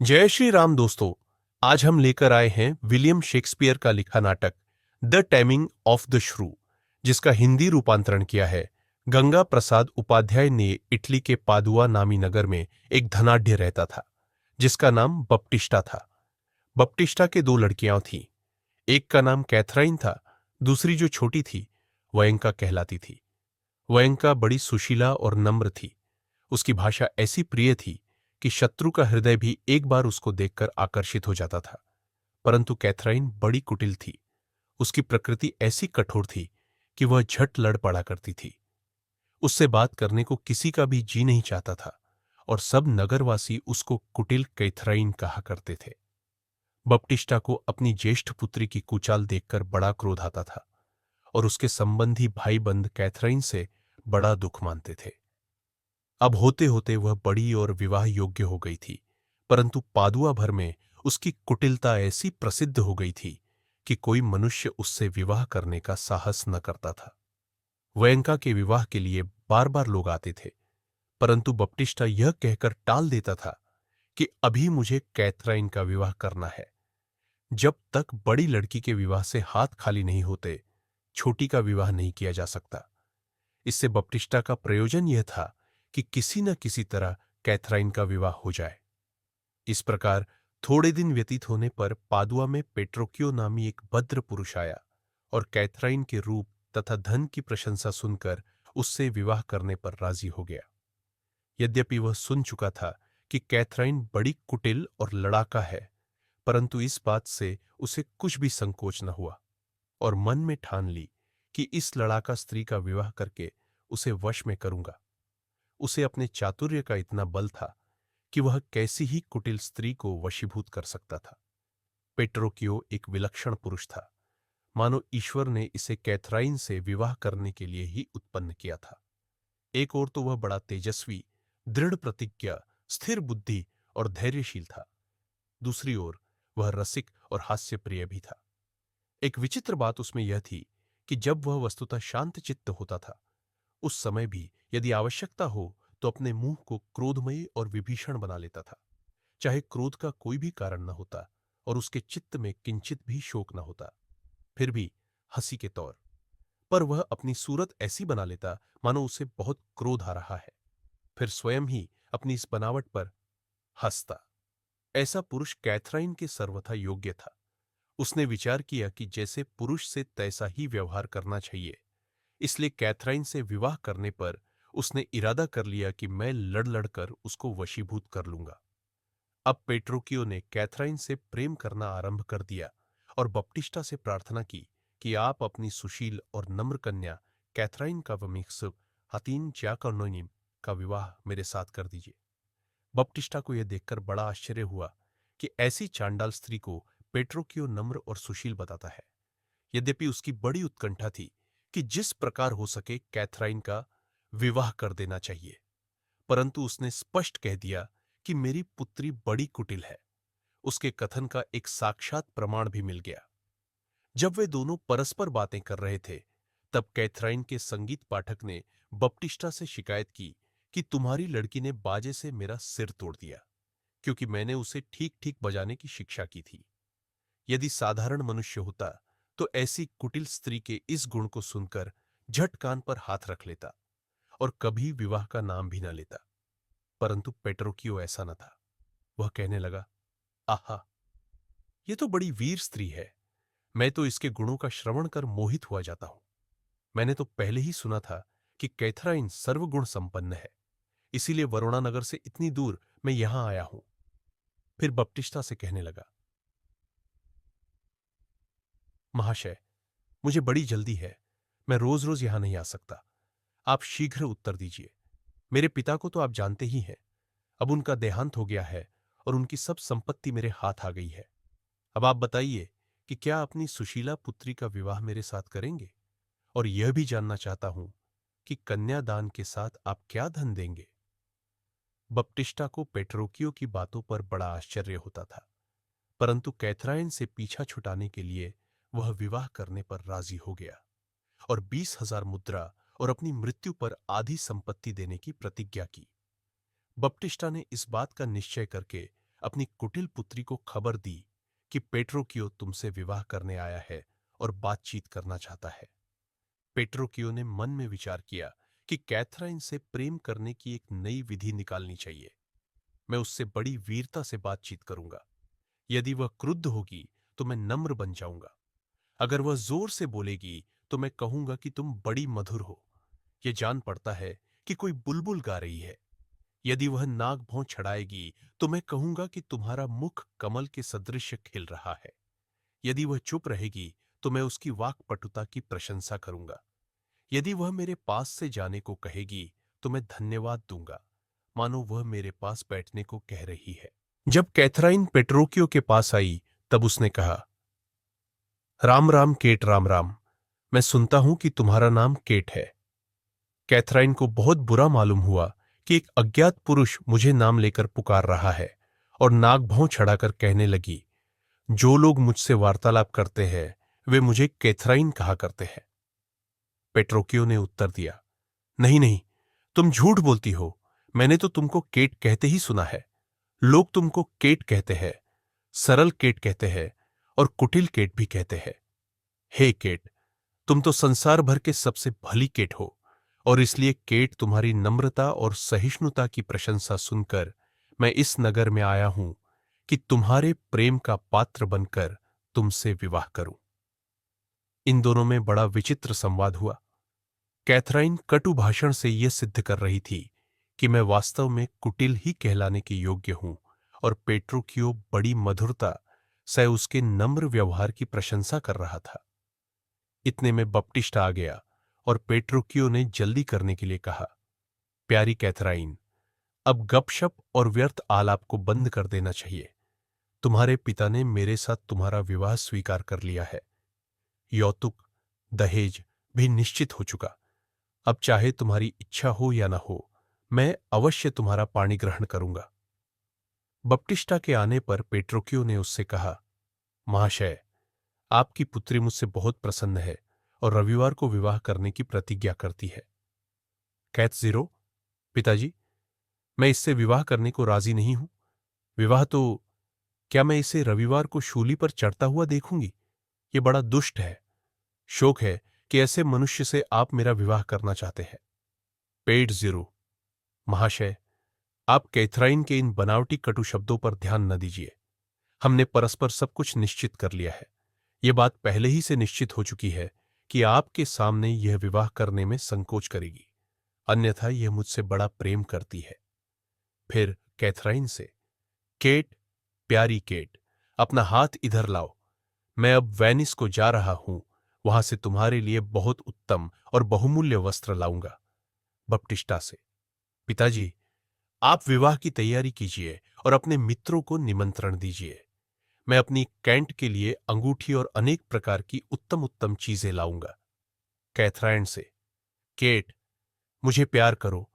जय श्री राम दोस्तों। आज हम लेकर आए हैं विलियम शेक्सपियर का लिखा नाटक द टैमिंग ऑफ द श्रू, जिसका हिंदी रूपांतरण किया है गंगा प्रसाद उपाध्याय ने। इटली के पादुआ नामी नगर में एक धनाढ्य रहता था जिसका नाम बप्टिस्टा था। बप्टिस्टा के दो लड़कियां थीं। एक का नाम कैथराइन था, दूसरी जो छोटी थी वयंका कहलाती थी। वयंका बड़ी सुशीला और नम्र थी। उसकी भाषा ऐसी प्रिय थी कि शत्रु का हृदय भी एक बार उसको देखकर आकर्षित हो जाता था। परंतु कैथराइन बड़ी कुटिल थी। उसकी प्रकृति ऐसी कठोर थी कि वह झट लड़ पड़ा करती थी। उससे बात करने को किसी का भी जी नहीं चाहता था और सब नगरवासी उसको कुटिल कैथराइन कहा करते थे। बप्टिस्टा को अपनी ज्येष्ठ पुत्री की कुचाल देखकर बड़ा क्रोध आता था और उसके संबंधी भाई बंद कैथराइन से बड़ा दुख मानते थे। अब होते होते वह बड़ी और विवाह योग्य हो गई थी, परंतु पादुआ भर में उसकी कुटिलता ऐसी प्रसिद्ध हो गई थी कि कोई मनुष्य उससे विवाह करने का साहस न करता था। वयंका के विवाह के लिए बार बार लोग आते थे, परंतु बप्टिस्टा यह कहकर टाल देता था कि अभी मुझे कैथराइन का विवाह करना है। जब तक बड़ी लड़की के विवाह से हाथ खाली नहीं होते, छोटी का विवाह नहीं किया जा सकता। इससे बप्टिस्टा का प्रयोजन यह था कि किसी न किसी तरह कैथराइन का विवाह हो जाए। इस प्रकार थोड़े दिन व्यतीत होने पर पादुआ में पेट्रोक्यो नामी एक भद्र पुरुष आया और कैथराइन के रूप तथा धन की प्रशंसा सुनकर उससे विवाह करने पर राजी हो गया। यद्यपि वह सुन चुका था कि कैथराइन बड़ी कुटिल और लड़ाका है, परंतु इस बात से उसे कुछ भी संकोच न हुआ और मन में ठान ली कि इस लड़ाका स्त्री का विवाह करके उसे वश में करूंगा। उसे अपने चातुर्य का इतना बल था कि वह कैसी ही कुटिल स्त्री को वशीभूत कर सकता था। पेट्रोक्यो एक विलक्षण पुरुष था, मानो ईश्वर ने इसे कैथराइन से विवाह करने के लिए ही उत्पन्न किया था। एक ओर तो वह बड़ा तेजस्वी, दृढ़ प्रतिज्ञा, स्थिर बुद्धि और धैर्यशील था। दूसरी ओर वह रसिक और हास्यप्रिय भी था। एक विचित्र बात उसमें यह थी कि जब वह वस्तुतः शांत चित्त होता था, उस समय भी यदि आवश्यकता हो तो अपने मुंह को क्रोधमयी और विभीषण बना लेता था, चाहे क्रोध का कोई भी कारण न होता और उसके चित्त में किंचित भी शोक न होता, फिर भी हंसी के तौर पर वह अपनी सूरत ऐसी बना लेता मानो उसे बहुत क्रोध आ रहा है, फिर स्वयं ही अपनी इस बनावट पर हंसता। ऐसा पुरुष कैथराइन के सर्वथा योग्य था। उसने विचार किया कि जैसे पुरुष से तैसा ही व्यवहार करना चाहिए, इसलिए कैथराइन से विवाह करने पर उसने इरादा कर लिया कि मैं लड़ लड़कर उसको वशीभूत कर लूंगा। अब पेट्रोकियो ने कैथराइन से प्रेम करना आरंभ कर दिया और बप्टिस्टा से प्रार्थना की कि आप अपनी सुशील और नम्र कन्या कैथराइन का वमिक्सुक हतीन च्याकर्नोनिम का विवाह मेरे साथ कर दीजिए। बप्टिस्टा को यह देखकर बड़ा आश्चर्य हुआ कि ऐसी चांडाल स्त्री को पेट्रोकियो नम्र और सुशील बताता है। यद्यपि उसकी बड़ी उत्कंठा थी कि जिस प्रकार हो सके कैथराइन का विवाह कर देना चाहिए, परंतु उसने स्पष्ट कह दिया कि मेरी पुत्री बड़ी कुटिल है। उसके कथन का एक साक्षात प्रमाण भी मिल गया। जब वे दोनों परस्पर बातें कर रहे थे, तब कैथराइन के संगीत पाठक ने बप्टिस्टा से शिकायत की कि तुम्हारी लड़की ने बाजे से मेरा सिर तोड़ दिया, क्योंकि मैंने उसे ठीक ठीक बजाने की शिक्षा की थी। यदि साधारण मनुष्य होता तो ऐसी कुटिल स्त्री के इस गुण को सुनकर झट कान पर हाथ रख लेता और कभी विवाह का नाम भी न लेता, परंतु पेट्रोकियो ऐसा न था। वह कहने लगा, आहा, ये तो बड़ी वीर स्त्री है। मैं तो इसके गुणों का श्रवण कर मोहित हुआ जाता हूं। मैंने तो पहले ही सुना था कि कैथराइन सर्वगुण संपन्न है, इसीलिए वरुणा नगर से इतनी दूर मैं यहां आया हूं। फिर बप्टिस्टा से कहने लगा, महाशय, मुझे बड़ी जल्दी है, मैं रोज रोज यहां नहीं आ सकता। आप शीघ्र उत्तर दीजिए। मेरे पिता को तो आप जानते ही हैं। अब उनका देहांत हो गया है और उनकी सब संपत्ति मेरे हाथ आ गई है। अब आप बताइए कि क्या अपनी सुशीला पुत्री का विवाह मेरे साथ करेंगे? और यह भी जानना चाहता हूं कि कन्यादान के साथ आप क्या धन देंगे? बप्टिस्टा को पेट्रोकियो की बातों पर बड़ा आश्चर्य होता था, परंतु कैथराइन से पीछा छुटाने के लिए वह विवाह करने पर राजी हो गया और 20,000 मुद्रा और अपनी मृत्यु पर आधी संपत्ति देने की प्रतिज्ञा की। बप्टिस्टा ने इस बात का निश्चय करके अपनी कुटिल पुत्री को खबर दी कि पेट्रोकियो तुमसे विवाह करने आया है और बातचीत करना चाहता है। पेट्रोकियो ने मन में विचार किया कि कैथराइन से प्रेम करने की एक नई विधि निकालनी चाहिए। मैं उससे बड़ी वीरता से बातचीत करूंगा। यदि वह क्रुद्ध होगी तो मैं नम्र बन जाऊंगा। अगर वह जोर से बोलेगी तो मैं कहूंगा कि तुम बड़ी मधुर हो। यह जान पड़ता है कि कोई बुलबुल गा रही है। यदि वह नाक भौं छड़ाएगी तो मैं कहूंगा कि तुम्हारा मुख कमल के सदृश खिल रहा है। यदि वह चुप रहेगी तो मैं उसकी वाक्पटुता की प्रशंसा करूंगा। यदि वह मेरे पास से जाने को कहेगी तो मैं धन्यवाद दूंगा, मानो वह मेरे पास बैठने को कह रही है। जब कैथराइन पेट्रोकियो के पास आई तब उसने कहा, राम राम केट, राम राम। मैं सुनता हूं कि तुम्हारा नाम केट है। कैथराइन को बहुत बुरा मालूम हुआ कि एक अज्ञात पुरुष मुझे नाम लेकर पुकार रहा है और नाक भौं छड़ाकर कहने लगी, जो लोग मुझसे वार्तालाप करते हैं वे मुझे कैथराइन कहा करते हैं। पेट्रोकियो ने उत्तर दिया, नहीं नहीं, तुम झूठ बोलती हो। मैंने तो तुमको केट कहते ही सुना है। लोग तुमको केट कहते हैं, सरल केट कहते हैं और कुटिल केट भी कहते हैं। हे केट, तुम तो संसार भर के सबसे भली केट हो और इसलिए केट, तुम्हारी नम्रता और सहिष्णुता की प्रशंसा सुनकर मैं इस नगर में आया हूं कि तुम्हारे प्रेम का पात्र बनकर तुमसे विवाह करूं। इन दोनों में बड़ा विचित्र संवाद हुआ। कैथराइन कटु भाषण से यह सिद्ध कर रही थी कि मैं वास्तव में कुटिल ही कहलाने के योग्य हूं और पेट्रोकियो बड़ी मधुरता से उसके नम्र व्यवहार की प्रशंसा कर रहा था। इतने में बपटिस्टा आ गया और पेट्रोकियो ने जल्दी करने के लिए कहा, प्यारी कैथराइन, अब गपशप और व्यर्थ आलाप को बंद कर देना चाहिए। तुम्हारे पिता ने मेरे साथ तुम्हारा विवाह स्वीकार कर लिया है। यौतुक, दहेज भी निश्चित हो चुका। अब चाहे तुम्हारी इच्छा हो या न हो, मैं अवश्य तुम्हारा पाणी ग्रहण करूंगा। बपटिस्टा के आने पर पेट्रोकियो ने उससे कहा, महाशय, आपकी पुत्री मुझसे बहुत प्रसन्न है और रविवार को विवाह करने की प्रतिज्ञा करती है। कैथ जीरो, पिताजी, मैं इससे विवाह करने को राजी नहीं हूं। विवाह तो क्या मैं इसे रविवार को शूली पर चढ़ता हुआ देखूंगी? ये बड़ा दुष्ट है। शोक है कि ऐसे मनुष्य से आप मेरा विवाह करना चाहते हैं। पेट जीरो, महाशय, आप कैथराइन के इन बनावटी कटु शब्दों पर ध्यान न दीजिए। हमने परस्पर सब कुछ निश्चित कर लिया है। यह बात पहले ही से निश्चित हो चुकी है कि आपके सामने यह विवाह करने में संकोच करेगी, अन्यथा यह मुझसे बड़ा प्रेम करती है। फिर कैथराइन से, केट, प्यारी केट, अपना हाथ इधर लाओ। मैं अब वेनिस को जा रहा हूं, वहां से तुम्हारे लिए बहुत उत्तम और बहुमूल्य वस्त्र लाऊंगा। बपटिस्टा से, पिताजी, आप विवाह की तैयारी कीजिए और अपने मित्रों को निमंत्रण दीजिए। मैं अपनी कैंट के लिए अंगूठी और अनेक प्रकार की उत्तम उत्तम चीजें लाऊंगा। कैथराइन से, केट, मुझे प्यार करो।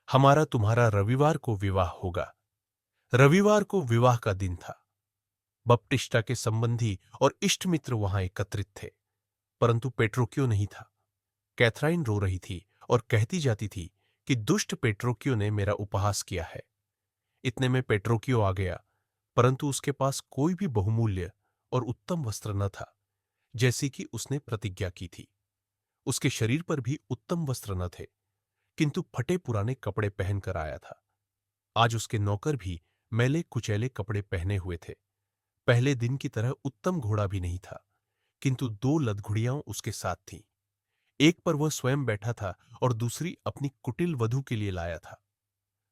हमारा तुम्हारा रविवार को विवाह होगा। रविवार को विवाह का दिन था। बपटिस्टा के संबंधी और इष्ट मित्र वहां एकत्रित थे, परंतु पेट्रोकियो नहीं था। कैथराइन रो रही थी और कहती जाती थी कि दुष्ट पेट्रोकियो ने मेरा उपहास किया है। इतने में पेट्रोकियो आ गया, परंतु उसके पास कोई भी बहुमूल्य और उत्तम वस्त्र न था, जैसी कि उसने प्रतिज्ञा की थी। उसके शरीर पर भी उत्तम वस्त्र न थे, किंतु फटे पुराने कपड़े पहनकर आया था। आज उसके नौकर भी मैले कुचैले कपड़े पहने हुए थे। पहले दिन की तरह उत्तम घोड़ा भी नहीं था, किंतु दो लदघुड़ियां उसके साथ थीं। एक पर वह स्वयं बैठा था और दूसरी अपनी कुटिल वधू के लिए लाया था।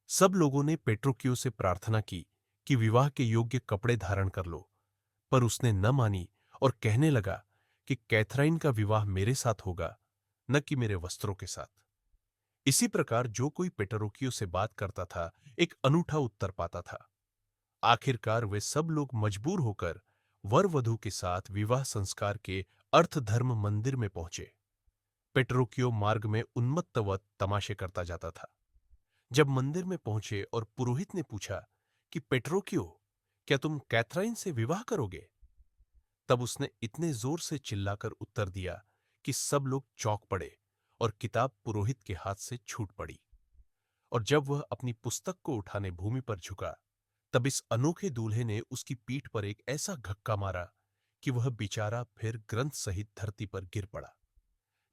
सब लोगों ने पेट्रोकियो से प्रार्थना की कि विवाह के योग्य कपड़े धारण कर लो, पर उसने न मानी और कहने लगा कि कैथराइन का विवाह मेरे साथ होगा, न कि मेरे वस्त्रों के साथ। इसी प्रकार जो कोई पेट्रोकियो से बात करता था, एक अनूठा उत्तर पाता था। आखिरकार वे सब लोग मजबूर होकर वर वधू के साथ विवाह संस्कार के अर्थधर्म मंदिर में पहुंचे। पेट्रोकियो मार्ग में उन्मत्तवत तमाशे करता जाता था। जब मंदिर में पहुंचे और पुरोहित ने पूछा कि पेट्रोकियो, क्या तुम कैथराइन से विवाह करोगे? तब उसने इतने जोर से चिल्लाकर उत्तर दिया कि सब लोग चौंक पड़े और किताब पुरोहित के हाथ से छूट पड़ी। और जब वह अपनी पुस्तक को उठाने भूमि पर झुका, तब इस अनोखे दूल्हे ने उसकी पीठ पर एक ऐसा धक्का मारा कि वह बेचारा फिर ग्रंथ सहित धरती पर गिर पड़ा।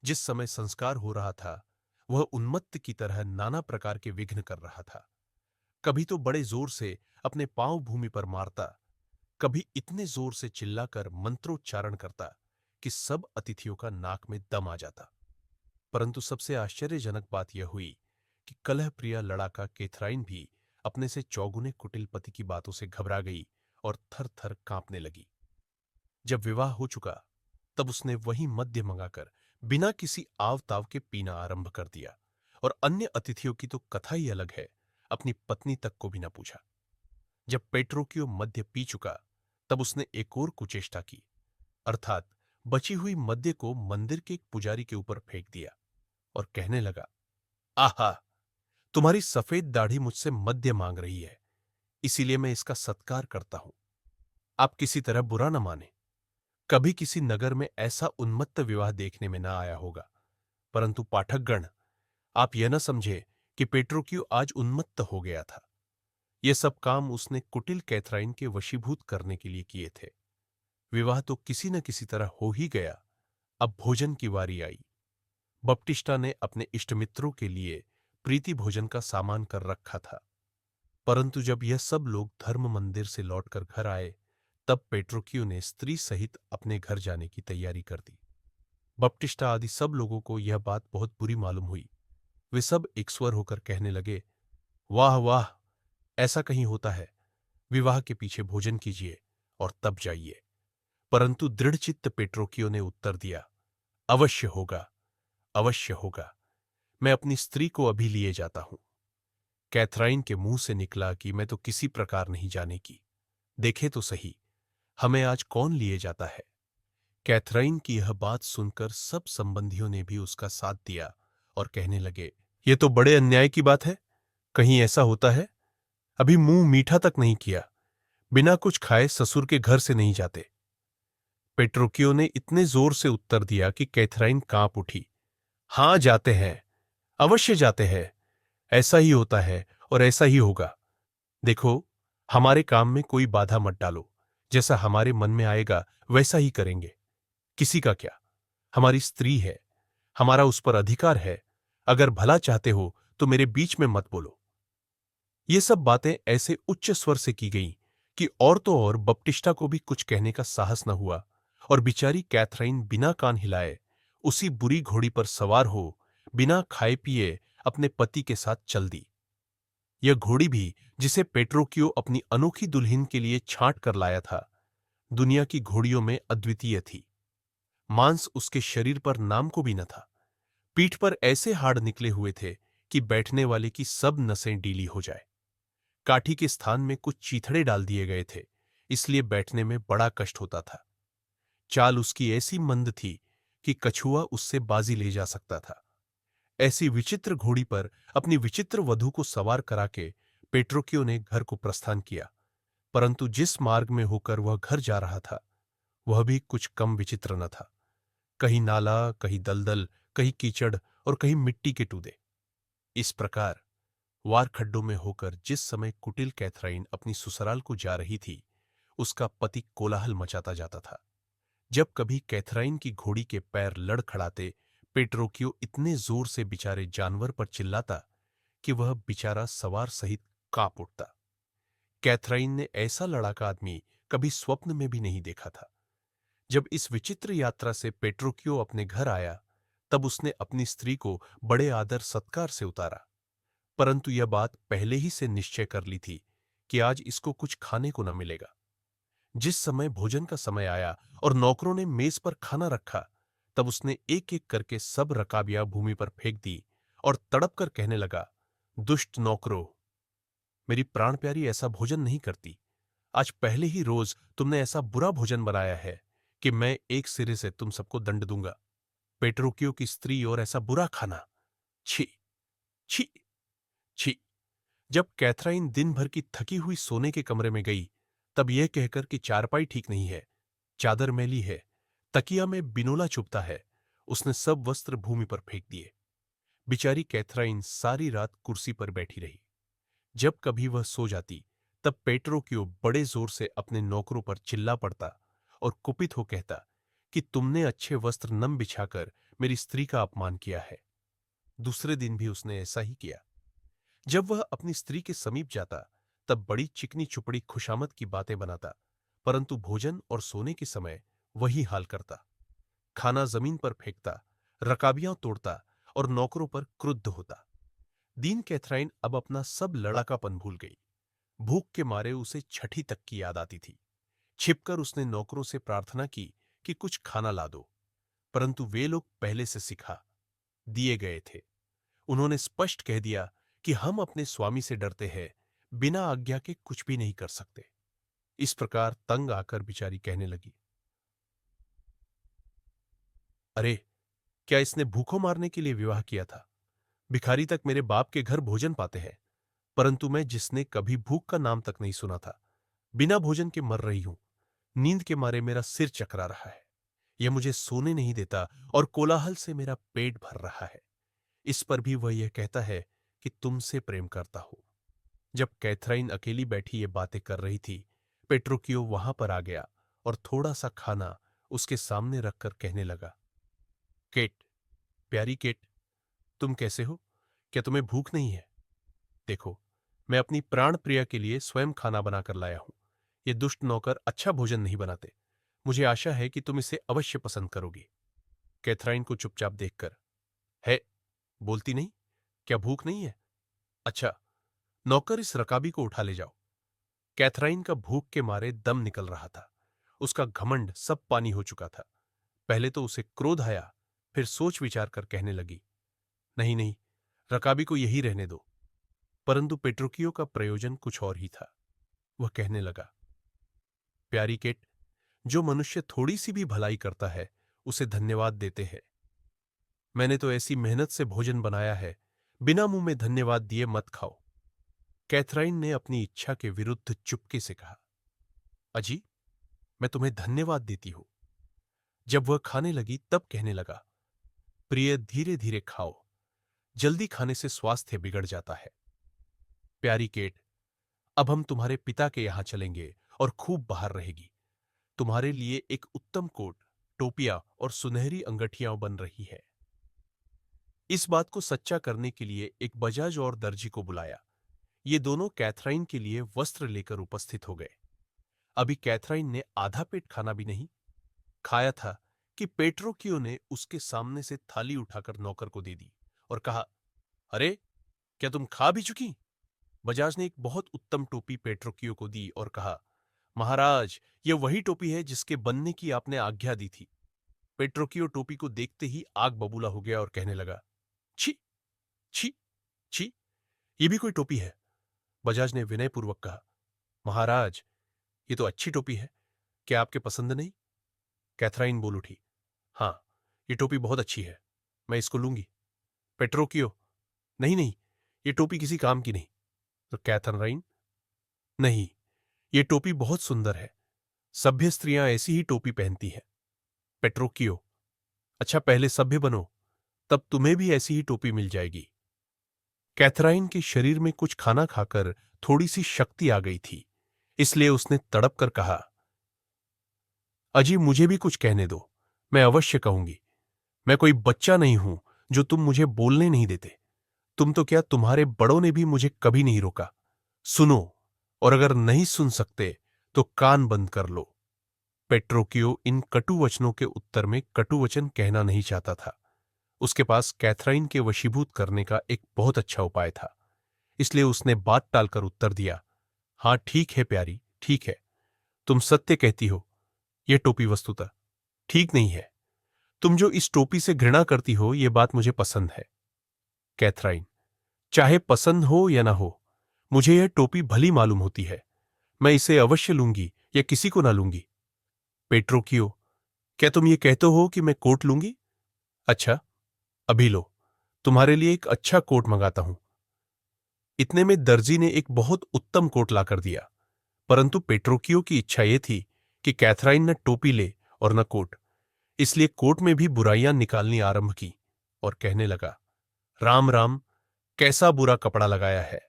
जिस समय संस्कार हो रहा था, वह उन्मत्त की तरह नाना प्रकार के विघ्न कर रहा था। कभी तो बड़े जोर से अपने पांव भूमि पर मारता, कभी इतने जोर से चिल्लाकर मंत्रोच्चारण करता कि सब अतिथियों का नाक में दम आ जाता। परंतु सबसे आश्चर्यजनक बात यह हुई कि कलह प्रिया लड़ाका केथराइन भी अपने से चौगुने कुटिल पति की बातों से घबरा गई और थर थर कांपने लगी। जब विवाह हो चुका, तब उसने वही मद्य मंगाकर बिना किसी आव ताव के पीना आरंभ कर दिया, और अन्य अतिथियों की तो कथा ही अलग है, अपनी पत्नी तक को भी न पूछा। जब पेट्रोकियो मद्य पी चुका, तब उसने एक और कुचेष्टा की, अर्थात बची हुई मद्य को मंदिर के एक पुजारी के ऊपर फेंक दिया और कहने लगा, आहा, तुम्हारी सफेद दाढ़ी मुझसे मद्य मांग रही है, इसीलिए मैं इसका सत्कार करता हूं। आप किसी तरह बुरा न माने। कभी किसी नगर में ऐसा उन्मत्त विवाह देखने में न आया होगा, परंतु पाठकगण, आप यह न समझे कि पेट्रोक्यू आज उन्मत्त हो गया था। यह सब काम उसने कुटिल कैथराइन के वशीभूत करने के लिए किए थे। विवाह तो किसी न किसी तरह हो ही गया। अब भोजन की बारी आई। बप्टिस्टा ने अपने इष्टमित्रों के लिए प्रीति भोजन का सामान कर रखा था, परंतु जब यह सब लोग धर्म मंदिर से लौटकर घर आए, तब पेट्रोक्यू ने स्त्री सहित अपने घर जाने की तैयारी कर दी। बप्टिस्टा आदि सब लोगों को यह बात बहुत बुरी मालूम हुई। वे सब एक स्वर होकर कहने लगे, वाह वाह, ऐसा कहीं होता है? विवाह के पीछे भोजन कीजिए और तब जाइए। परंतु दृढ़चित्त पेट्रोकियो ने उत्तर दिया, अवश्य होगा, अवश्य होगा। मैं अपनी स्त्री को अभी लिए जाता हूं। कैथराइन के मुंह से निकला कि मैं तो किसी प्रकार नहीं जाने की। देखे तो सही, हमें आज कौन लिए जाता है? कैथराइन की यह बात सुनकर सब संबंधियों ने भी उसका साथ दिया और कहने लगे, यह तो बड़े अन्याय की बात है। कहीं ऐसा होता है? अभी मुंह मीठा तक नहीं किया, बिना कुछ खाए ससुर के घर से नहीं जाते। पेट्रोकियो ने इतने जोर से उत्तर दिया कि कैथराइन कांप उठी। हां, जाते हैं, अवश्य जाते हैं। ऐसा ही होता है और ऐसा ही होगा। देखो, हमारे काम में कोई बाधा मत डालो। जैसा हमारे मन में आएगा वैसा ही करेंगे। किसी का क्या, हमारी स्त्री है, हमारा उस पर अधिकार है। अगर भला चाहते हो तो मेरे बीच में मत बोलो। ये सब बातें ऐसे उच्च स्वर से की गईं कि और तो और बप्टिस्टा को भी कुछ कहने का साहस न हुआ, और बेचारी कैथराइन बिना कान हिलाए उसी बुरी घोड़ी पर सवार हो बिना खाए पिए अपने पति के साथ चल दी। यह घोड़ी भी, जिसे पेट्रोकियो अपनी अनोखी दुल्हन के लिए छांट कर लाया था, दुनिया की घोड़ियों में अद्वितीय थी। मांस उसके शरीर पर नाम को भी न था। पीठ पर ऐसे हाड़ निकले हुए थे कि बैठने वाले की सब नसें डीली हो जाए। काठी के स्थान में कुछ चीथड़े डाल दिए गए थे, इसलिए बैठने में बड़ा कष्ट होता था। चाल उसकी ऐसी मंद थी कि कछुआ उससे बाजी ले जा सकता था। ऐसी विचित्र घोड़ी पर अपनी विचित्र वधू को सवार करा के पेट्रोकियो ने घर को प्रस्थान किया, परंतु जिस मार्ग में होकर वह घर जा रहा था, वह भी कुछ कम विचित्र न था। कहीं नाला, कहीं दलदल, कहीं कीचड़ और कहीं मिट्टी के टूदे। इस प्रकार वार खड्डों में होकर जिस समय कुटिल कैथराइन अपनी ससुराल को जा रही थी, उसका पति कोलाहल मचाता जाता था। जब कभी कैथराइन की घोड़ी के पैर लड़खड़ाते, पेट्रोकियो इतने जोर से बेचारे जानवर पर चिल्लाता कि वह बेचारा सवार सहित कांप उठता। कैथराइन ने ऐसा लड़ाका आदमी कभी स्वप्न में भी नहीं देखा था। जब इस विचित्र यात्रा से पेट्रोकियो अपने घर आया, तब उसने अपनी स्त्री को बड़े आदर सत्कार से उतारा, परंतु यह बात पहले ही से निश्चय कर ली थी कि आज इसको कुछ खाने को न मिलेगा। जिस समय भोजन का समय आया और नौकरों ने मेज पर खाना रखा, तब उसने एक एक करके सब रकाबियां भूमि पर फेंक दी और तड़प कर कहने लगा, दुष्ट नौकरों, मेरी प्राण प्यारी ऐसा भोजन नहीं करती। आज पहले ही रोज तुमने ऐसा बुरा भोजन बनाया है कि मैं एक सिरे से तुम सबको दंड दूंगा। पेट्रोकियो की स्त्री और ऐसा बुरा खाना, छी, छी, छी। जब कैथराइन दिन भर की थकी हुई सोने के कमरे में गई, तब यह कहकर कि चारपाई ठीक नहीं है, चादर मैली है, तकिया में बिनोला चुभता है, उसने सब वस्त्र भूमि पर फेंक दिए। बेचारी कैथराइन सारी रात कुर्सी पर बैठी रही। जब कभी वह सो जाती, तब पेट्रोक्यू बड़े जोर से अपने नौकरों पर चिल्ला पड़ता और कुपित हो कहता कि तुमने अच्छे वस्त्र न बिछाकर मेरी स्त्री का अपमान किया है। दूसरे दिन भी उसने ऐसा ही किया। जब वह अपनी स्त्री के समीप जाता तब बड़ी चिकनी चुपड़ी खुशामद की बातें बनाता, परंतु भोजन और सोने के समय वही हाल करता। खाना जमीन पर फेंकता, रकाबियां तोड़ता और नौकरों पर क्रुद्ध होता। दीन कैथराइन अब अपना सब लड़ाकापन भूल गई। भूख के मारे उसे छठी तक की याद आती थी। छिपकर उसने नौकरों से प्रार्थना की कि कुछ खाना ला दो, परंतु वे लोग पहले से सिखा दिए गए थे। उन्होंने स्पष्ट कह दिया कि हम अपने स्वामी से डरते हैं, बिना आज्ञा के कुछ भी नहीं कर सकते। इस प्रकार तंग आकर बिचारी कहने लगी, अरे, क्या इसने भूखों मारने के लिए विवाह किया था? भिखारी तक मेरे बाप के घर भोजन पाते हैं, परंतु मैं जिसने कभी भूख का नाम तक नहीं सुना था, बिना भोजन के मर रही हूं। नींद के मारे मेरा सिर चकरा रहा है, यह मुझे सोने नहीं देता और कोलाहल से मेरा पेट भर रहा है। इस पर भी वह यह कहता है कि तुमसे प्रेम करता हूं। जब कैथराइन अकेली बैठी ये बातें कर रही थी, पेट्रोक्यो वहां पर आ गया और थोड़ा सा खाना उसके सामने रखकर कहने लगा, केट, प्यारी केट, तुम कैसे हो? क्या तुम्हें भूख नहीं है? देखो, मैं अपनी प्राण प्रिया के लिए स्वयं खाना बनाकर लाया हूं। ये दुष्ट नौकर अच्छा भोजन नहीं बनाते। मुझे आशा है कि तुम इसे अवश्य पसंद करोगी। कैथराइन को चुपचाप देखकर, है, बोलती नहीं? क्या भूख नहीं है? अच्छा, नौकर इस रकाबी को उठा ले जाओ। कैथराइन का भूख के मारे दम निकल रहा था। उसका घमंड सब पानी हो चुका था। पहले तो उसे क्रोध आया, फिर सोच विचार कर कहने लगी, नहीं नहीं, रकाबी को यही रहने दो। परंतु पेट्रोकियो का प्रयोजन कुछ और ही था। वह कहने लगा, प्यारी केट, जो मनुष्य थोड़ी सी भी भलाई करता है उसे धन्यवाद देते हैं। मैंने तो ऐसी मेहनत से भोजन बनाया है, बिना मुंह में धन्यवाद दिए मत खाओ। कैथराइन ने अपनी इच्छा के विरुद्ध चुपके से कहा, अजी, मैं तुम्हें धन्यवाद देती हूं। जब वह खाने लगी तब कहने लगा, प्रिय, धीरे धीरे खाओ, जल्दी खाने से स्वास्थ्य बिगड़ जाता है। प्यारी केट, अब हम तुम्हारे पिता के यहां चलेंगे और खूब बाहर रहेगी। तुम्हारे लिए एक उत्तम कोट, टोपिया और सुनहरी अंगठियां बन रही है। इस बात को सच्चा करने के लिए एक बजाज और दर्जी को बुलाया। ये दोनों कैथराइन के लिए वस्त्र लेकर उपस्थित हो गए। अभी कैथराइन ने आधा पेट खाना भी नहीं खाया था कि पेट्रोकियो ने उसके सामने से थाली उठाकर नौकर को दे दी और कहा, अरे, क्या तुम खा भी चुकी? बजाज ने एक बहुत उत्तम टोपी पेट्रोकियो को दी और कहा, महाराज, यह वही टोपी है जिसके बनने की आपने आज्ञा दी थी। पेट्रोकियो टोपी को देखते ही आग बबूला हो गया और कहने लगा, छी छी छी, ये भी कोई टोपी है? बजाज ने विनयपूर्वक कहा, महाराज, ये तो अच्छी टोपी है, क्या आपके पसंद नहीं? कैथराइन बोल उठी, हां, ये टोपी बहुत अच्छी है, मैं इसको लूंगी। पेट्रोकियो, नहीं नहीं, ये टोपी किसी काम की नहीं। तो कैथराइन, नहीं, ये टोपी बहुत सुंदर है, सभ्य स्त्रियां ऐसी ही टोपी पहनती हैं। पेट्रोकियो, अच्छा, पहले सभ्य बनो, तब तुम्हें भी ऐसी ही टोपी मिल जाएगी। कैथराइन के शरीर में कुछ खाना खाकर थोड़ी सी शक्ति आ गई थी, इसलिए उसने तड़प कर कहा, अजी, मुझे भी कुछ कहने दो, मैं अवश्य कहूंगी। मैं कोई बच्चा नहीं हूं जो तुम मुझे बोलने नहीं देते। तुम तो क्या, तुम्हारे बड़ों ने भी मुझे कभी नहीं रोका। सुनो, और अगर नहीं सुन सकते तो कान बंद कर लो। पेट्रोकियो इन कटु वचनों के उत्तर में कटु वचन कहना नहीं चाहता था। उसके पास कैथराइन के वशीभूत करने का एक बहुत अच्छा उपाय था, इसलिए उसने बात टालकर उत्तर दिया, हां, ठीक है प्यारी, ठीक है, तुम सत्य कहती हो। यह टोपी वस्तुतः ठीक नहीं है। तुम जो इस टोपी से घृणा करती हो, यह बात मुझे पसंद है। कैथराइन, चाहे पसंद हो या ना हो, मुझे यह टोपी भली मालूम होती है। मैं इसे अवश्य लूंगी या किसी को ना लूंगी। पेट्रोकियो, क्या तुम ये कहते हो कि मैं कोट लूंगी? अच्छा, अभी लो, तुम्हारे लिए एक अच्छा कोट मंगाता हूं। इतने में दर्जी ने एक बहुत उत्तम कोट लाकर दिया, परंतु पेट्रोकियो की इच्छा यह थी कि कैथराइन न टोपी ले और न कोट, इसलिए कोट में भी बुराइयां निकालनी आरंभ की और कहने लगा, राम राम, कैसा बुरा कपड़ा लगाया है।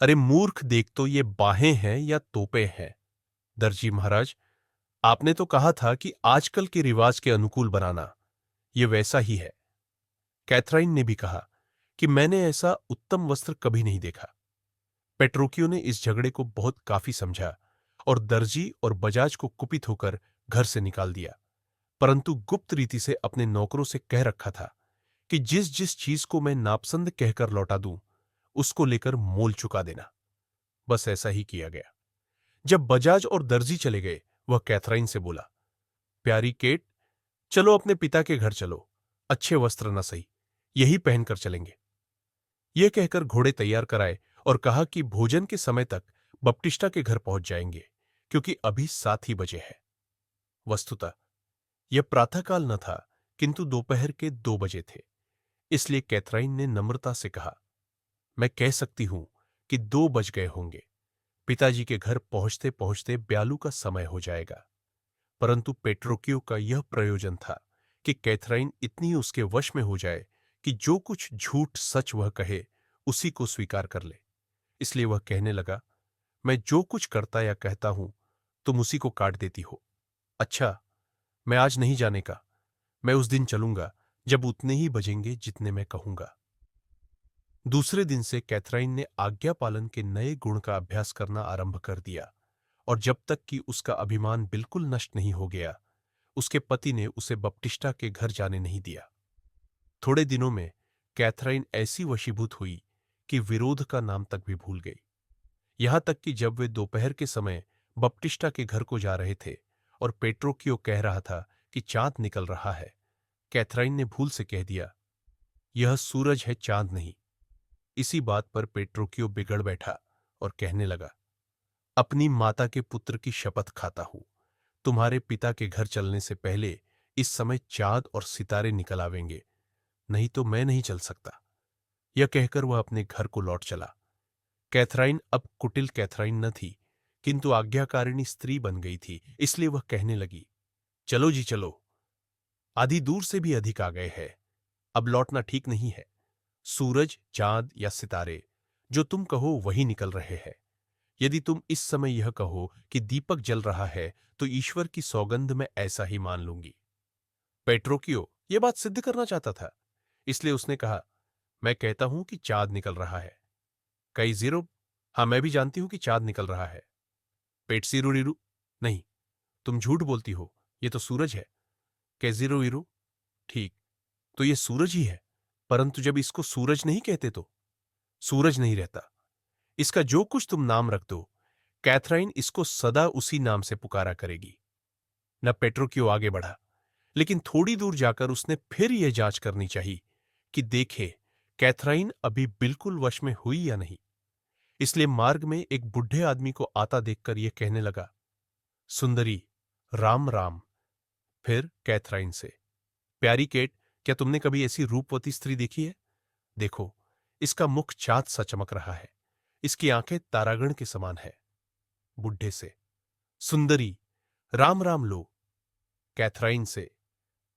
अरे मूर्ख, देख तो ये बाहें हैं या तोपें हैं। दर्जी महाराज, आपने तो कहा था कि आजकल के रिवाज के अनुकूल बनाना। ये वैसा ही है। कैथराइन ने भी कहा कि मैंने ऐसा उत्तम वस्त्र कभी नहीं देखा। पेट्रोकियो ने इस झगड़े को बहुत काफी समझा और दर्जी और बजाज को कुपित होकर घर से निकाल दिया, परंतु गुप्त रीति से अपने नौकरों से कह रखा था कि जिस जिस चीज को मैं नापसंद कहकर लौटा दूं, उसको लेकर मोल चुका देना। बस ऐसा ही किया गया। जब बजाज और दर्जी चले गए, वह कैथराइन से बोला, प्यारी केट, चलो अपने पिता के घर चलो। अच्छे वस्त्र न सही, यही पहनकर चलेंगे। यह कहकर घोड़े तैयार कराए और कहा कि भोजन के समय तक बपटिस्टा के घर पहुंच जाएंगे, क्योंकि अभी 7 ही बजे है। वस्तुतः यह प्रातःकाल न था, किंतु दोपहर के 2 बजे थे। इसलिए कैथराइन ने नम्रता से कहा, मैं कह सकती हूं कि 2 बज गए होंगे। पिताजी के घर पहुंचते पहुंचते ब्यालू का समय हो जाएगा। परंतु पेट्रोकियो का यह प्रयोजन था कि कैथराइन इतनी उसके वश में हो जाए कि जो कुछ झूठ सच वह कहे, उसी को स्वीकार कर ले। इसलिए वह कहने लगा, मैं जो कुछ करता या कहता हूं, तुम उसी को काट देती हो। अच्छा, मैं आज नहीं जाने का। मैं उस दिन चलूंगा जब उतने ही बजेंगे जितने मैं कहूंगा। दूसरे दिन से कैथराइन ने आज्ञा पालन के नए गुण का अभ्यास करना आरंभ कर दिया, और जब तक कि उसका अभिमान बिल्कुल नष्ट नहीं हो गया, उसके पति ने उसे बपटिस्टा के घर जाने नहीं दिया। थोड़े दिनों में कैथराइन ऐसी वशीभूत हुई कि विरोध का नाम तक भी भूल गई। यहां तक कि जब वे दोपहर के समय बपटिस्टा के घर को जा रहे थे और पेट्रोकियो कह रहा था कि चांद निकल रहा है, कैथराइन ने भूल से कह दिया, यह सूरज है, चांद नहीं। इसी बात पर पेट्रोकियो बिगड़ बैठा और कहने लगा, अपनी माता के पुत्र की शपथ खाता हूं, तुम्हारे पिता के घर चलने से पहले इस समय चांद और सितारे निकल आवेंगे, नहीं तो मैं नहीं चल सकता। यह कहकर वह अपने घर को लौट चला। कैथराइन अब कुटिल कैथराइन न थी, किंतु आज्ञाकारिणी स्त्री बन गई थी। इसलिए वह कहने लगी, चलो जी चलो, आधी दूर से भी अधिक आ गए हैं। अब लौटना ठीक नहीं है। सूरज, चांद या सितारे, जो तुम कहो वही निकल रहे हैं। यदि तुम इस समय यह कहो कि दीपक जल रहा है, तो ईश्वर की सौगंध मैं ऐसा ही मान लूंगी। पेट्रोकियो यह बात सिद्ध करना चाहता था, इसलिए उसने कहा, मैं कहता हूं कि चांद निकल रहा है। कई जीरो, हाँ मैं भी जानती हूं कि चांद निकल रहा है। पेटसीरू रीरू, नहीं, तुम झूठ बोलती हो, ये तो सूरज है। कैजीरो वीरू, ठीक, तो ये सूरज ही है, परंतु जब इसको सूरज नहीं कहते तो सूरज नहीं रहता। इसका जो कुछ तुम नाम रख दो, कैथराइन इसको सदा उसी नाम से पुकारा करेगी। न पेट्रोकियो आगे बढ़ा, लेकिन थोड़ी दूर जाकर उसने फिर यह जांच करनी चाहिए कि देखे कैथराइन अभी बिल्कुल वश में हुई या नहीं। इसलिए मार्ग में एक बुढ़े आदमी को आता देखकर यह कहने लगा, सुंदरी, राम राम। फिर कैथराइन से, प्यारी केट, क्या तुमने कभी ऐसी रूपवती स्त्री देखी है? देखो, इसका मुख चाँद सा चमक रहा है, इसकी आंखें तारागण के समान है। बुढ़े से, सुंदरी, राम राम लो। कैथराइन से,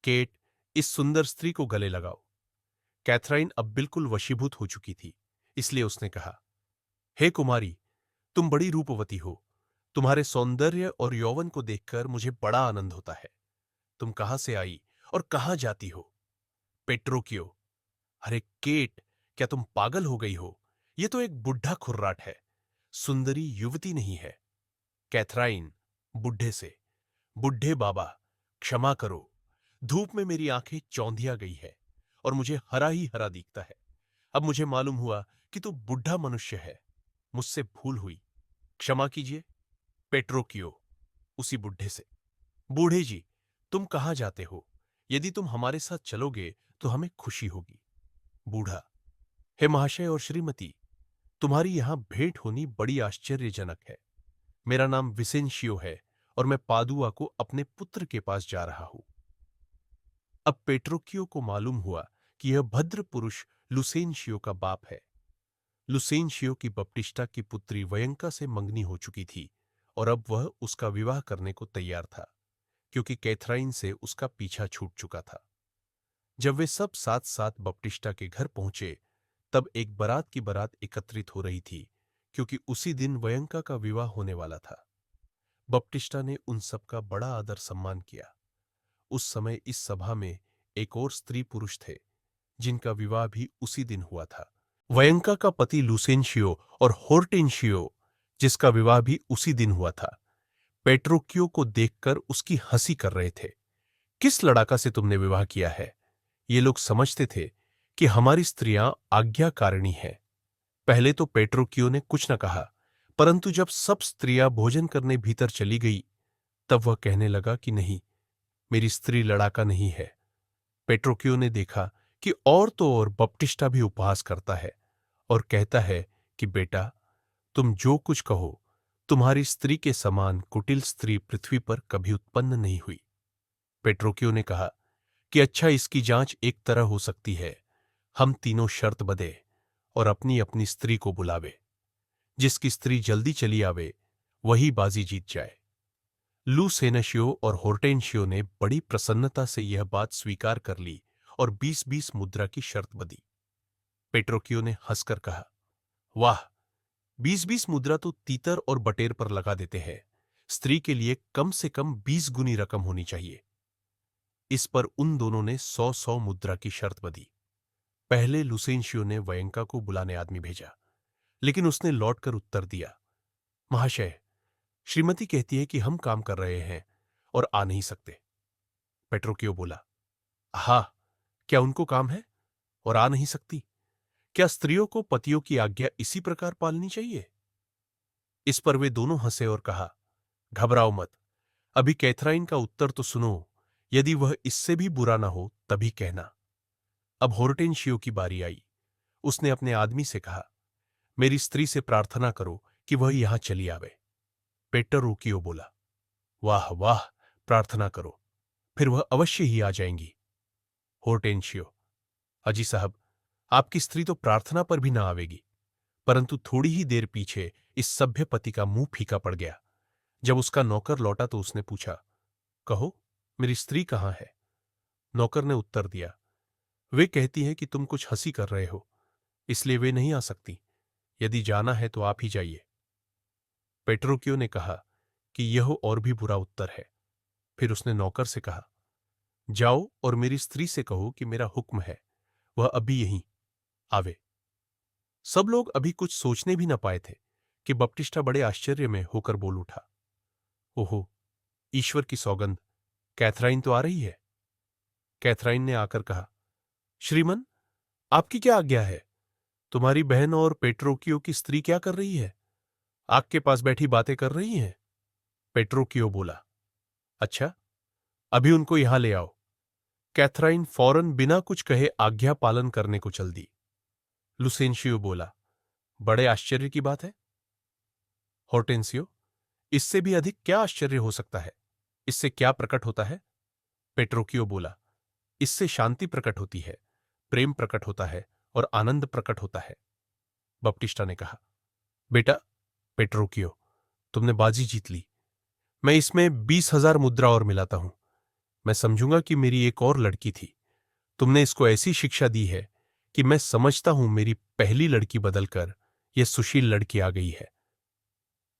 केट, इस सुंदर स्त्री को गले लगाओ। कैथराइन अब बिल्कुल वशीभूत हो चुकी थी, इसलिए उसने कहा, हे कुमारी, तुम बड़ी रूपवती हो। तुम्हारे सौंदर्य और यौवन को देखकर मुझे बड़ा आनंद होता है। तुम कहां से आई और कहां जाती हो? पेट्रोकियो, अरे केट, क्या तुम पागल हो गई हो? यह तो एक बुढ़ा खुर्राट है, सुंदरी युवती नहीं है। कैथराइन, बुढ़े से, बुढ़े बाबा, क्षमा करो। धूप में मेरी आंखें चौंधिया गई है और मुझे हरा ही हरा दिखता है। अब मुझे मालूम हुआ कि तू बुढ़ा मनुष्य है। मुझसे भूल हुई, क्षमा कीजिए। पेट्रोकियो, उसी बुढ़े से, बूढ़े जी, तुम कहां जाते हो? यदि तुम हमारे साथ चलोगे तो हमें खुशी होगी। बूढ़ा, हे महाशय और श्रीमती, तुम्हारी यहां भेंट होनी बड़ी आश्चर्यजनक है। मेरा नाम विसेंशियो है और मैं पादुआ को अपने पुत्र के पास जा रहा हूं। अब पेट्रोकियो को मालूम हुआ कि यह भद्र पुरुष लुसेंशियो का बाप है। लुसेंशियो की बपटिस्टा की पुत्री वयंका से मंगनी हो चुकी थी और अब वह उसका विवाह करने को तैयार था, क्योंकि कैथराइन से उसका पीछा छूट चुका था। जब वे सब साथ साथ बपटिस्टा के घर पहुंचे, तब एक बारात की बारात एकत्रित हो रही थी क्योंकि उसी दिन वयंका का विवाह होने वाला था। बप्टिस्टा ने उन सबका बड़ा आदर सम्मान किया। उस समय इस सभा में एक और स्त्री पुरुष थे जिनका विवाह भी उसी दिन हुआ था। वयंका का पति लुसेंशियो और होर्टेंशियो, जिसका विवाह भी उसी दिन हुआ था, पेट्रोक्यो को देखकर उसकी हंसी कर रहे थे। किस लड़ाका से तुमने विवाह किया है? ये लोग समझते थे कि हमारी स्त्रियां आज्ञाकारिणी हैं। पहले तो पेट्रोक्यो ने कुछ न कहा, परंतु जब सब स्त्रियां भोजन करने भीतर चली गई, तब वह कहने लगा कि नहीं, मेरी स्त्री लड़ाका नहीं है। पेट्रोक्यो ने देखा कि और तो और बप्टिस्टा भी उपहास करता है और कहता है कि बेटा, तुम जो कुछ कहो, तुम्हारी स्त्री के समान कुटिल स्त्री पृथ्वी पर कभी उत्पन्न नहीं हुई। पेट्रोक्यो ने कहा कि अच्छा, इसकी जांच एक तरह हो सकती है। हम तीनों शर्त बंधे और अपनी अपनी स्त्री को बुलावे। जिसकी स्त्री जल्दी चली आवे, वही बाजी जीत जाए। लुसेनशियो और होर्टेंशियो ने बड़ी प्रसन्नता से यह बात स्वीकार कर ली और 20-20 मुद्रा की शर्त बंधी। पेट्रोक्यो ने हंसकर कहा, वाह, 20-20 मुद्रा तो तीतर और बटेर पर लगा देते हैं। स्त्री के लिए कम से कम 20 गुनी रकम होनी चाहिए। इस पर उन दोनों ने 100-100 मुद्रा की शर्त बंधी। पहले लुसेंशियो ने वयंका को बुलाने आदमी भेजा, लेकिन उसने लौटकर उत्तर दिया, महाशय, श्रीमती कहती है कि हम काम कर रहे हैं और आ नहीं सकते। पेट्रोक्यो बोला, हाँ, क्या उनको काम है और आ नहीं सकती? क्या स्त्रियों को पतियों की आज्ञा इसी प्रकार पालनी चाहिए? इस पर वे दोनों हंसे और कहा, घबराओ मत, अभी कैथराइन का उत्तर तो सुनो। यदि वह इससे भी बुरा ना हो तभी कहना। अब होर्टेंशियो की बारी आई। उसने अपने आदमी से कहा, मेरी स्त्री से प्रार्थना करो कि वह यहां चली आवे। पेट्रोक्यो बोला, वाह वाह, प्रार्थना करो, फिर वह अवश्य ही आ जाएंगी। होर्टेंशियो, अजी साहब, आपकी स्त्री तो प्रार्थना पर भी ना आवेगी। परंतु थोड़ी ही देर पीछे इस सभ्य पति का मुंह फीका पड़ गया। जब उसका नौकर लौटा तो उसने पूछा, कहो, मेरी स्त्री कहां है? नौकर ने उत्तर दिया, वे कहती है कि तुम कुछ हंसी कर रहे हो, इसलिए वे नहीं आ सकती। यदि जाना है तो आप ही जाइए। पेट्रोक्यो ने कहा कि यह और भी बुरा उत्तर है। फिर उसने नौकर से कहा, जाओ और मेरी स्त्री से कहो कि मेरा हुक्म है, वह अभी यहीं आवे। सब लोग अभी कुछ सोचने भी न पाए थे कि बप्टिस्टा बड़े आश्चर्य में होकर बोल उठा, ओहो, ईश्वर की सौगंध, कैथराइन तो आ रही है। कैथराइन ने आकर कहा, श्रीमन, आपकी क्या आज्ञा है? तुम्हारी बहन और पेट्रोक्यो की स्त्री क्या कर रही है? आग के पास बैठी बातें कर रही हैं। पेट्रोक्यो बोला, अच्छा, अभी उनको यहां ले आओ। कैथराइन फौरन बिना कुछ कहे आज्ञा पालन करने को चल दी। लुसेंशियो बोला, बड़े आश्चर्य की बात है। होर्टेंसियो, इससे भी अधिक क्या आश्चर्य हो सकता है? इससे क्या प्रकट होता है? पेट्रोक्यो बोला, इससे शांति प्रकट होती है, प्रेम प्रकट होता है और आनंद प्रकट होता है। बप्टिस्टा ने कहा, बेटा पेट्रोक्यो, तुमने बाजी जीत ली। मैं इसमें 20,000 मुद्रा और मिलाता हूं। मैं समझूंगा कि मेरी एक और लड़की थी। तुमने इसको ऐसी शिक्षा दी है कि मैं समझता हूं मेरी पहली लड़की बदलकर यह सुशील लड़की आ गई है।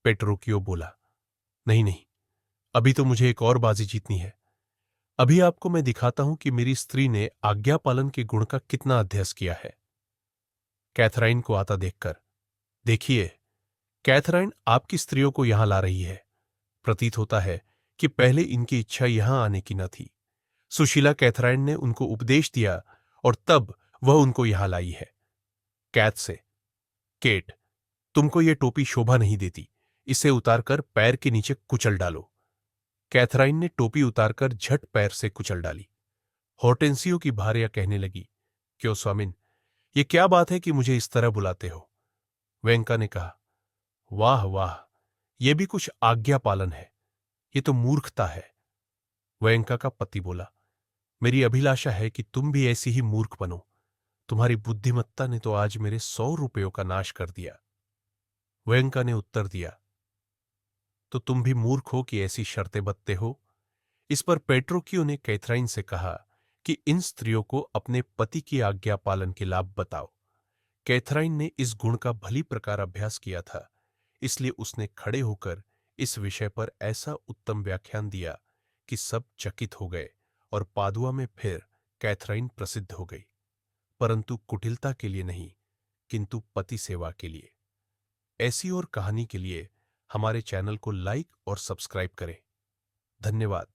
पेट्रोक्यो बोला, नहीं नहीं, अभी तो मुझे एक और बाजी जीतनी है। अभी आपको मैं दिखाता हूं कि मेरी स्त्री ने आज्ञा पालन के गुण का कितना अभ्यास किया है। कैथराइन को आता देखकर, देखिए, कैथराइन आपकी स्त्रियों को यहां ला रही है। प्रतीत होता है कि पहले इनकी इच्छा यहां आने की न थी। सुशीला कैथराइन ने उनको उपदेश दिया और तब वह उनको यहां लाई है। कैथ से, केट, तुमको ये टोपी शोभा नहीं देती, इसे उतारकर पैर के नीचे कुचल डालो। कैथराइन ने टोपी उतारकर झट पैर से कुचल डाली। होर्टेंसियो की भार्या कहने लगी, क्यों स्वामिन, ये क्या बात है कि मुझे इस तरह बुलाते हो? वेंका ने कहा, वाह वाह, ये भी कुछ आज्ञा पालन है, ये तो मूर्खता है। वेंका का पति बोला, मेरी अभिलाषा है कि तुम भी ऐसी ही मूर्ख बनो। तुम्हारी बुद्धिमत्ता ने तो आज मेरे 100 रुपयों का नाश कर दिया। वेंका ने उत्तर दिया, तो तुम भी मूर्ख हो कि ऐसी शर्तें बदते हो? इस पर पेट्रोक्यो ने कैथराइन से कहा कि इन स्त्रियों को अपने पति की आज्ञा पालन के लाभ बताओ। कैथराइन ने इस गुण का भली प्रकार अभ्यास किया था, इसलिए उसने खड़े होकर इस विषय पर ऐसा उत्तम व्याख्यान दिया कि सब चकित हो गए और पादुआ में फिर कैथराइन प्रसिद्ध हो गई, परंतु कुटिलता के लिए नहीं, किंतु पति सेवा के लिए। ऐसी और कहानी के लिए हमारे चैनल को लाइक और सब्सक्राइब करें। धन्यवाद।